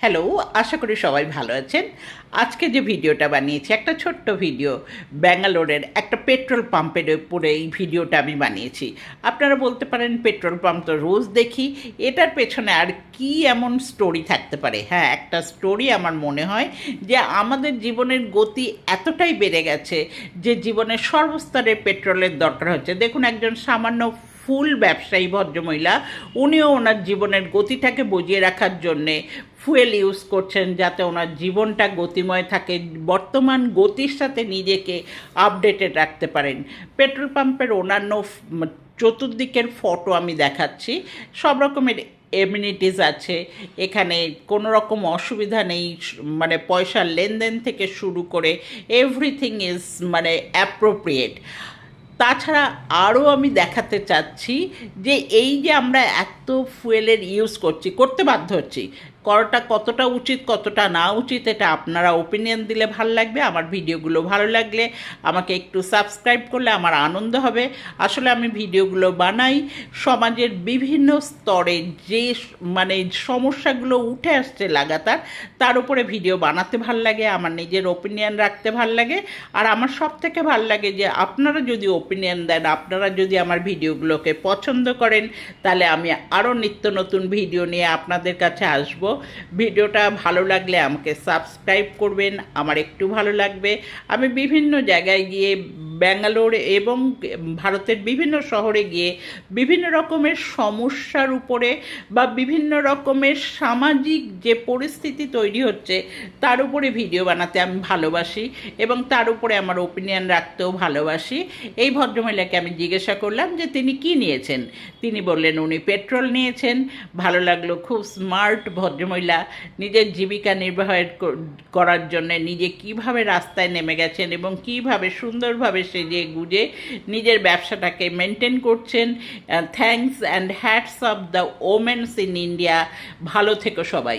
Hello, আশা করি সবাই ভালো আছেন। আজকে যে ভিডিওটা বানিয়েছি একটা ছোট্ট ভিডিও, ব্যাঙ্গালোরের একটা পেট্রোল পাম্পের উপরে এই ভিডিওটা আমি বানিয়েছি। আপনারা বলতে পারেন পেট্রোল পাম্প তো রোজ দেখি, এটার পেছনে আর কি এমন স্টোরি থাকতে পারে। হ্যাঁ, একটা স্টোরি আমার মনে হয় যে আমাদের জীবনের গতি এতটাই বেড়ে গেছে যে জীবনের সর্বস্তরের পেট্রোলের দরকার হচ্ছে। দেখুন, একজন সামান্য ফুল ব্যবসায়ী ভদ্রমহিলা, উনিও ওনার জীবনের গতিটাকে বজিয়ে রাখার জন্যে ফুয়েল ইউজ করছেন যাতে ওনার জীবনটা গতিময় থাকে, বর্তমান গতির সাথে নিজেকে আপডেটেড রাখতে পারেন। পেট্রোল পাম্পের অন্যান্য চতুর্দিকের ফটো আমি দেখাচ্ছি। সব রকমের এমিনিটিস আছে এখানে, কোনো রকম অসুবিধা নেই। মানে পয়সার লেনদেন থেকে শুরু করে এভরিথিং ইজ মানে অ্যাপ্রোপ্রিয়েট। তাছাড়া আরও আমি দেখাতে চাচ্ছি যে এই যে আমরা এত ফুয়েলের ইউজ করতে বাধ্য হচ্ছি, করাটা কতটা উচিত কতটা না উচিত এটা আপনারা ওপিনিয়ন দিলে ভালো লাগবে। আমার ভিডিওগুলো ভালো লাগলে আমাকে একটু সাবস্ক্রাইব করলে আমার আনন্দ হবে। আসলে আমি ভিডিওগুলো বানাই সমাজের বিভিন্ন স্তরে যে মানে সমস্যাগুলো উঠে আসছে লাগাতার, তার উপরে ভিডিও বানাতে ভাল লাগে, আমার নিজের ওপিনিয়ন রাখতে ভাল লাগে। আর আমার সব থেকে ভাল লাগে যে আপনারা যদি ওপিনিয়ন দেন, আপনারা যদি আমার ভিডিওগুলোকে পছন্দ করেন, তাহলে আমি আরও নিত্য নতুন ভিডিও নিয়ে আপনাদের কাছে আসব। ভিডিওটা ভালো লাগলে আমাকে সাবস্ক্রাইব করবেন, আমার একটু ভালো লাগবে। আমি বিভিন্ন জায়গায় গিয়ে ব্যাঙ্গালোর এবং ভারতের বিভিন্ন শহরে গিয়ে বিভিন্ন রকমের সমস্যার উপরে বা বিভিন্ন রকমের সামাজিক যে পরিস্থিতি তৈরি হচ্ছে তার উপরে ভিডিও বানাতে আমি ভালোবাসি এবং তার উপরে আমার ওপিনিয়ন রাখতেও ভালোবাসি। এই ভদ্রমহিলাকে আমি জিজ্ঞাসা করলাম যে তিনি কি নিয়েছেন। তিনি বললেন উনি পেট্রোল নিয়েছেন। ভালো লাগলো, খুব স্মার্ট ভদ্রমহিলা। নিজের জীবিকা নির্বাহের করার জন্য নিজে কিভাবে রাস্তায় নেমে গেছেন এবং কিভাবে সুন্দরভাবে সেজে গুজে নিজের ব্যবসাটাকে মেনটেন করছেন। Thanks and hats off the women's in India. ভালো থেকো সবাই।